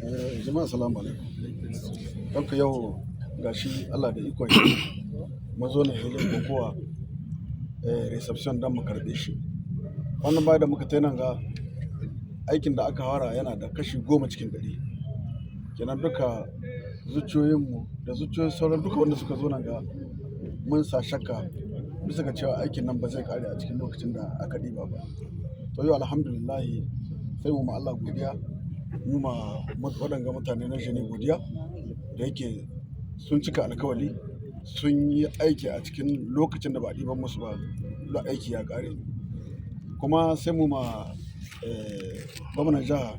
Jama'a salamu alaikum. Don ka yau gashi Allah da ikon shi mun zo ne hilin kokowa reception don mu karɓe shi. Wannan baya da muka nan ga aikin da aka fara yana da kashi 10 cikin 100. Kenan duka zuciyoyinmu da zuciyoyin sauran duka wanda suka zo nan ga mun sa shakka bisa ga cewa aikin nan ba zai kare a cikin lokacin da aka ɗiba ba. To yau alhamdulillahi sai mu ma Allah godiya, mu ma waɗanga mutane na Jeni godiya da yake sun cika alkawali, sun yi aiki a cikin lokacin da ba a ɗiban musu ba, da aiki ya ƙare. Kuma sai mu ma gwamnan jiha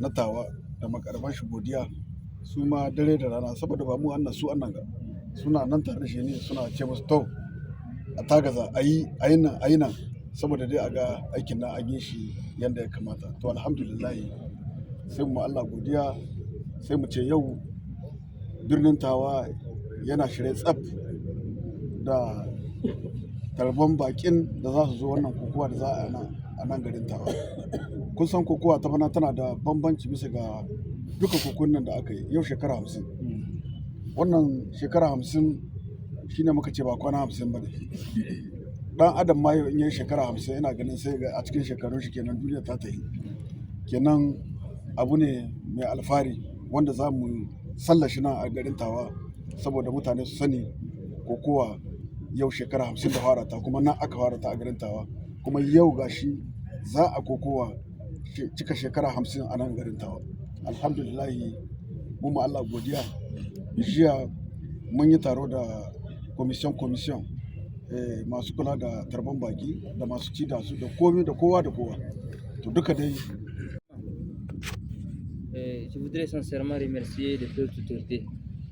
na Tawa da makarban shi godiya, su ma dare da rana saboda ba mu annan su annan ga suna nan tare da Jeni suna ce musu to a tagaza a yi nan saboda dai a ga aikin nan an yi shi yadda ya kamata. To alhamdulillahi sai mu Allah godiya, sai mu ce yau birnin Tawa yana shirye tsaf da tarban bakin da za su zo wannan kokowa da za a nan garin Tawa. Kun san kokowa ta bana tana da bambanci bisa ga duka kokon nan da aka yi yau shekara 50. Wannan shekara 50 shine muka ce ba kwana 50 ba ne. Dan adam ma in yi shekara 50 yana ganin sai a cikin shekarun shi kenan duniya ta tafi. Kenan abu ne mai alfahari wanda za mu sallashi nan a garin Tawa saboda mutane su sani kokowa yau shekara 50 da fara ta, kuma nan aka fara ta a garin Tawa, kuma yau gashi za a kokowa cika shekara 50 a nan garin Tawa. Alhamdulillahi mu ma Allah godiya. Jiya mun yi taro da commission masu kula da tarban baki da masu ci da su da komai da kowa to duka dai. Je voudrais sincèrement remercier les deux autorités,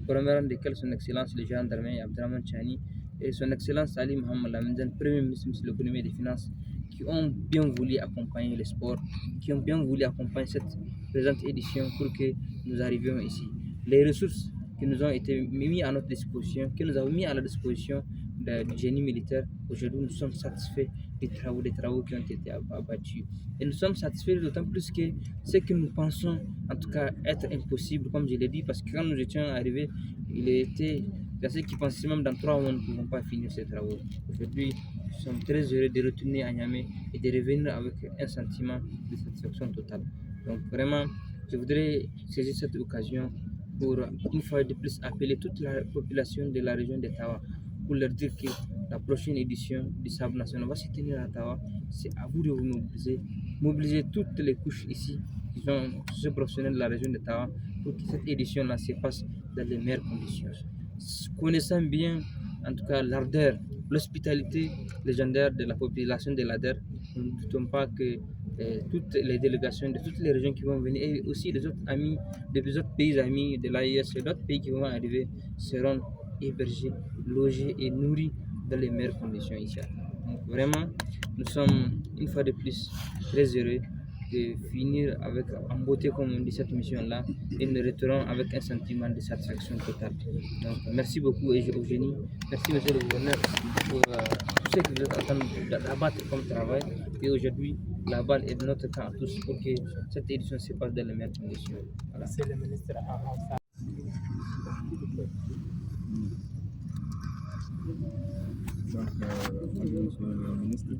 premièrement desquelles son Excellence le gendarme Abdraman Chani et son Excellence Ali Mohamed Lamdan, Premier ministre de l'économie et des finances, qui ont bien voulu accompagner le sport, qui ont bien voulu accompagner cette présente édition pour que nous arrivions ici. Les ressources qui nous ont été mises à notre disposition, que nous avons mis à la disposition du génie militaire, aujourd'hui nous sommes satisfaits des travaux qui ont été abattus. Et nous sommes satisfaits d'autant plus que ce que nous pensons en tout cas être impossible, comme je l'ai dit, parce que quand nous étions arrivés, il était ceux qui pensaient même dans 3 mois nous ne pouvons pas finir ces travaux. Aujourd'hui, nous sommes très heureux de retourner à Niamey et de revenir avec un sentiment de satisfaction totale. Donc vraiment, je voudrais saisir cette occasion pour une fois de plus appeler toute la population de la région de Tawa pour leur dire que la prochaine édition du Sable National va se tenir à Tawa. C'est à vous de vous mobiliser toutes les couches ici qui sont professionnels de la région de Tawa pour que cette édition-là se passe dans les meilleures conditions. Connaissant bien en tout cas l'ardeur, l'hospitalité légendaire de la population de l'Ader, nous ne doutons pas que toutes les délégations de toutes les régions qui vont venir et aussi les autres amis, des autres pays amis de l'AIS et d'autres pays qui vont arriver seront hébergés, logés et nourris dans les meilleures conditions ici. Donc vraiment, nous sommes une fois de plus très heureux de finir avec en beauté comme on dit cette mission-là et nous retournons avec un sentiment de satisfaction totale. Donc merci beaucoup Eugénie, merci monsieur le gouverneur pour tout ce que vous êtes en train d'abattre comme travail et aujourd'hui la balle est de notre camp à tous pour que cette édition se passe dans les meilleures conditions. Voilà. C'est le ministre Donc, monsieur le ministre,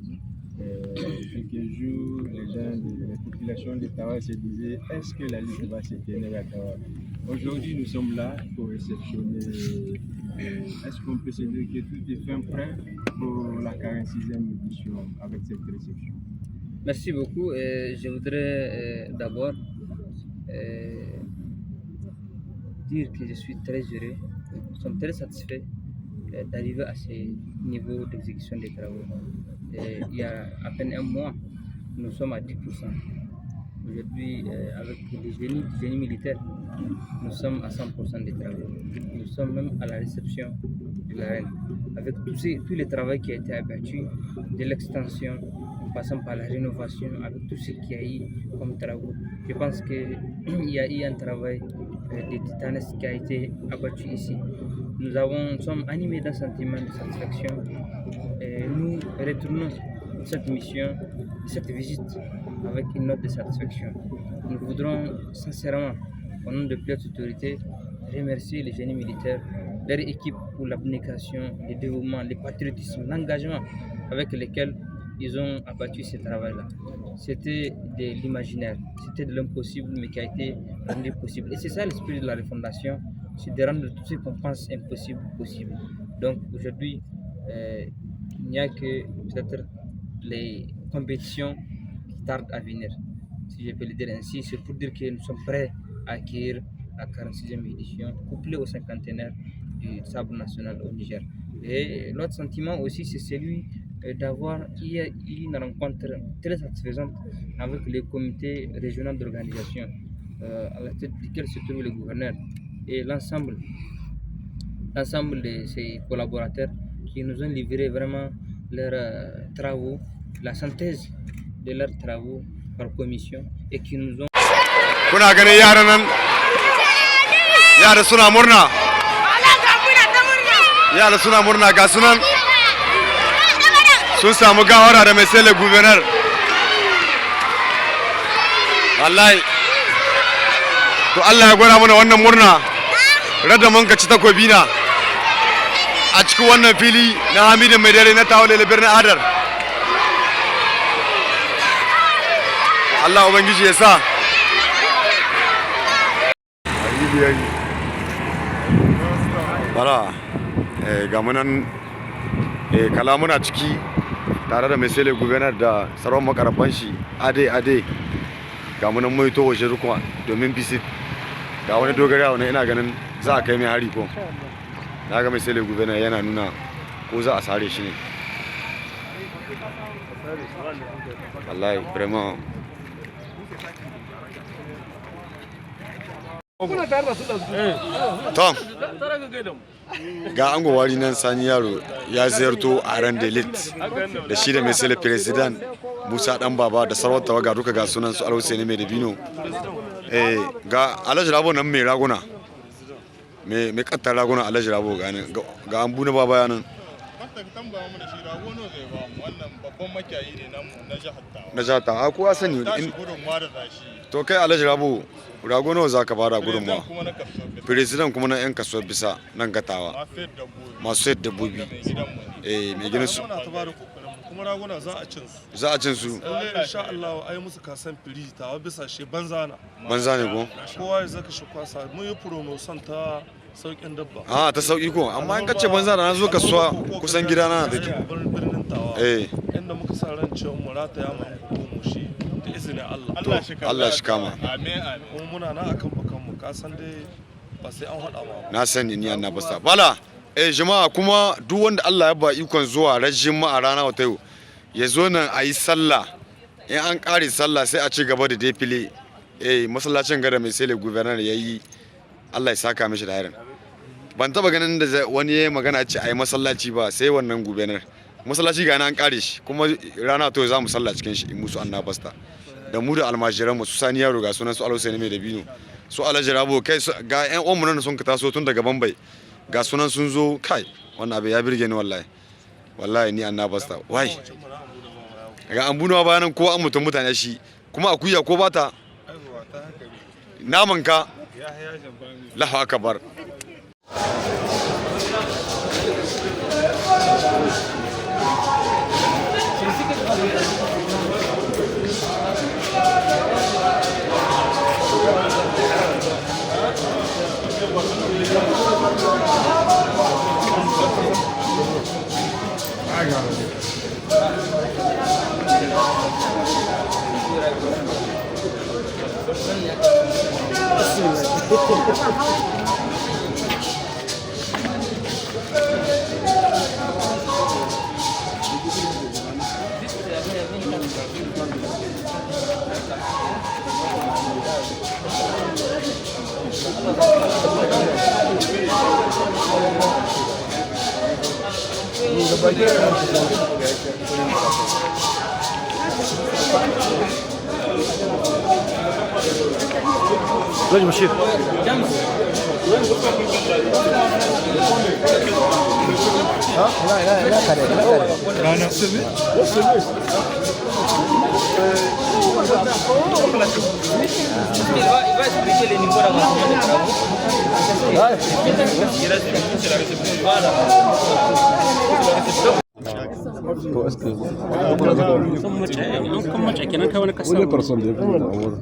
quelques jours, les gens de la population de Tawa se disaient est-ce que la liste va se tenir à Tawa? Aujourd'hui, nous sommes là pour réceptionner. Est-ce qu'on peut se dire que tout est fin prêt pour la 46e édition avec cette réception? Merci beaucoup. Je voudrais d'abord dire que je suis très heureux, nous sommes très satisfaits d'arriver à ce niveau d'exécution des travaux. Il y a à peine un mois, nous sommes à 10%. Aujourd'hui, avec le génie militaire, nous sommes à 100% des travaux. Nous sommes même à la réception de la reine. Avec tous les travaux qui a été abattu, de l'extension, en passant par la rénovation, avec tout ce qu'il y a eu comme travaux, je pense qu'il y a eu un travail de titanesque qui a été abattu ici. Nous sommes animés d'un sentiment de satisfaction et nous retournons cette mission, cette visite avec une note de satisfaction. Nous voudrons sincèrement, au nom de plusieurs autorités, remercier les génies militaires, leur équipe pour l'abnégation, le dévouement, le patriotisme, l'engagement avec lesquels ils ont abattu ce travail-là. C'était de l'imaginaire, c'était de l'impossible, mais qui a été rendu possible. Et c'est ça l'esprit de la refondation, c'est de rendre tout ce qu'on pense impossible possible. Donc aujourd'hui, il n'y a que peut-être les compétitions qui tardent à venir, si je peux le dire ainsi. C'est pour dire que nous sommes prêts à accueillir la 46e édition, couplée au cinquantenaire du sabre national au Niger. Et l'autre sentiment aussi, c'est celui d'avoir eu une rencontre très satisfaisante avec le comité régional d'organisation, à la tête duquel se trouve le gouverneur et l'ensemble de ces collaborateurs qui nous ont livré vraiment leurs travaux, la synthèse de leurs travaux par commission et qui nous ont... Kuna ganin yaran nan yara suna murna ga sunan sun samu gawara da mai sai le gouverneur wallahi to Allah ya gwada mana wannan murna rada mun ka ci takobi na a cikin wannan fili na Hamidu Mai Dare na Tawale birnin Adar. Allah ubangiji ya sa bara ga munan kalamuna ciki tare da mai sai le gouverneur da sauran makarabban shi ade ga munan mai to waje rukuma domin bisit ga wani dogara wani ina ganin za a kai mai hari ko na ga mai sai le gouverneur yana nuna ko za a sare shi ne wallahi vraiment Tom ga ango wari nan Sani Yaro ya ziyarto a ran Delit da shi da Mesele President Musa Dan Baba da sarwar tawaga duka ga sunan su Alhusaini Mai Dabino ga Alhaji Rabo nan mai raguna mai kattar raguna Alhaji Rabo ga an buna baba yanan na jihar ta kowa sani to kai Alhaji Rabo rago nawa za ka bada gudunmawa president kuma na 'yan kasuwar bisa nan gatawa masu sayar dabbobi mai gina su kuma raguna za a cin su insha Allah ai musu kasan firi tawa bisa shi banza ne ko kowa ya zaka shi kwasa mun yi promotion ta saukin dabba ta sauki ko amma in kace banza na zo kasuwa kusan gidana na take birnin tawa inda muka sa ran cewa mu rataya mu shi da izinin Allah shi kama amin kuma muna na akan bakan mu ka san dai ba sai an hada ba na sani ni annabasta bala jama'a kuma duk wanda Allah ya ba ikon zuwa rajin a rana wata yau ya zo nan a yi sallah in an kare sallah sai a ci gaba da defile masallacin gada mai sai le gouverneur ya yi Allah ya saka mishi da irin ban taba ganin da wani ya magana ce a yi masallaci ba sai wannan gouverneur masallaci ga an kare shi kuma rana to za mu sallah cikin shi in musu annabasta da mu da almajiran mu su Sani Yaro ga sunan su Alhusaini Mai Dabino su Alhaji Rabo kai ga ƴan uwan mu nan sun ka taso tun daga Bambai ga sunan sun zo kai wannan abu ya birge ni wallahi ni annabasta wai ga an bunawa bayanan ko an mutum mutane shi kuma akuya ko bata naman ka lahu akbar Vas-y, monsieur. Là, va expliquer les niveaux d'avancement des travaux. Voilà. Wani person da ya fi da wurin.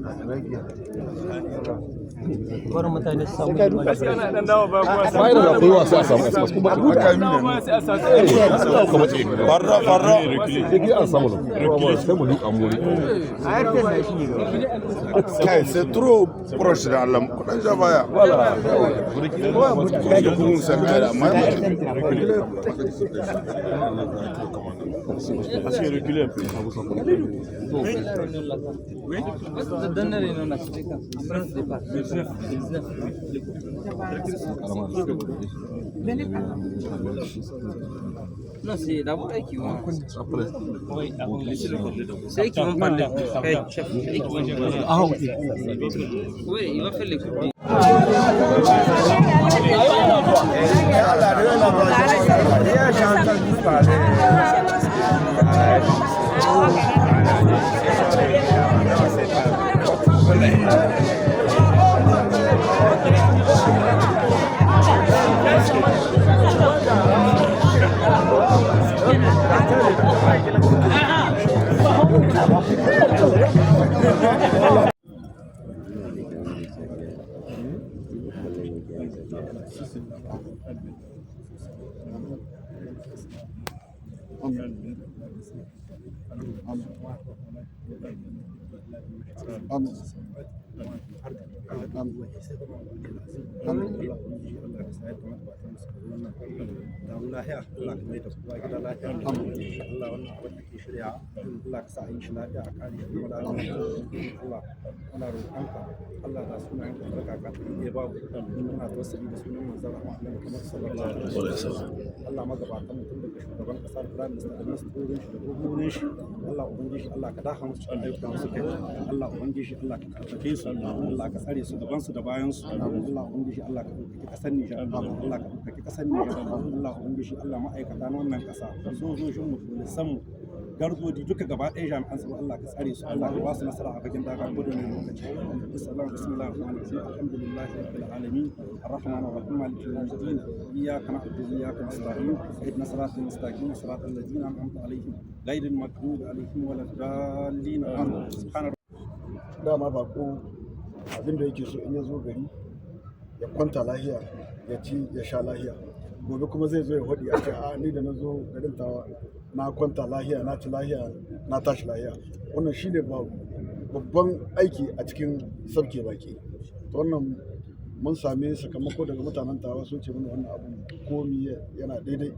Bayan da akwai wasu a samu espas kuma a buɗe farra sai an samu sai mu duka muri. C'est trop proche de Allah. Voilà. Parce que reculer un peu. Oui. Donne les noms après le départ. Non, c'est d'abord eux qui vont. C'est eux qui vont parler. Hey, chef, c'est eux qui vont parler. Ah oui. Oui, il va faire les coups. gargodi duka gaba ɗaya jami'an tsaro Allah ka tsare su Allah ka ba su nasara a fagen daga gudun lokaci bismillahir rahmanir rahim alhamdulillahi rabbil alamin arrahmanir rahim maliki yawmiddin iyyaka na'budu wa iyyaka nasta'in ihdinas siratal mustaqim siratal ladzina an'amta alaihim ghayril maghdubi alaihim waladdallin amin subhana dama bako abin da yake so in ya zo gari ya kwanta lahiya ya ci ya sha lahiya gobe kuma zai zo ya faɗi a ce a ni da na zo garin tawa na kwanta lahiya na ci lahiya na tashi lahiya wannan shine babban aiki a cikin sabke baki to wannan mun same sakamako daga mutanen tawa sun ce mana wannan abu komi yana daidai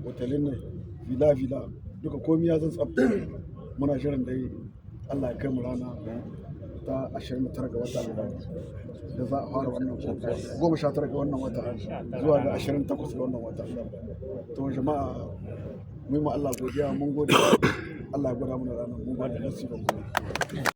hotelin ne villa duka komi ya zan tsafta muna shirin dai Allah ya kai mu rana ta 29 ga wata da za a fara wannan kokowa 19 ga wannan wata zuwa ga 28 ga wannan wata to jama'a mu yi ma Allah godiya mun gode Allah ya gwada mana ranar mun gode nasiban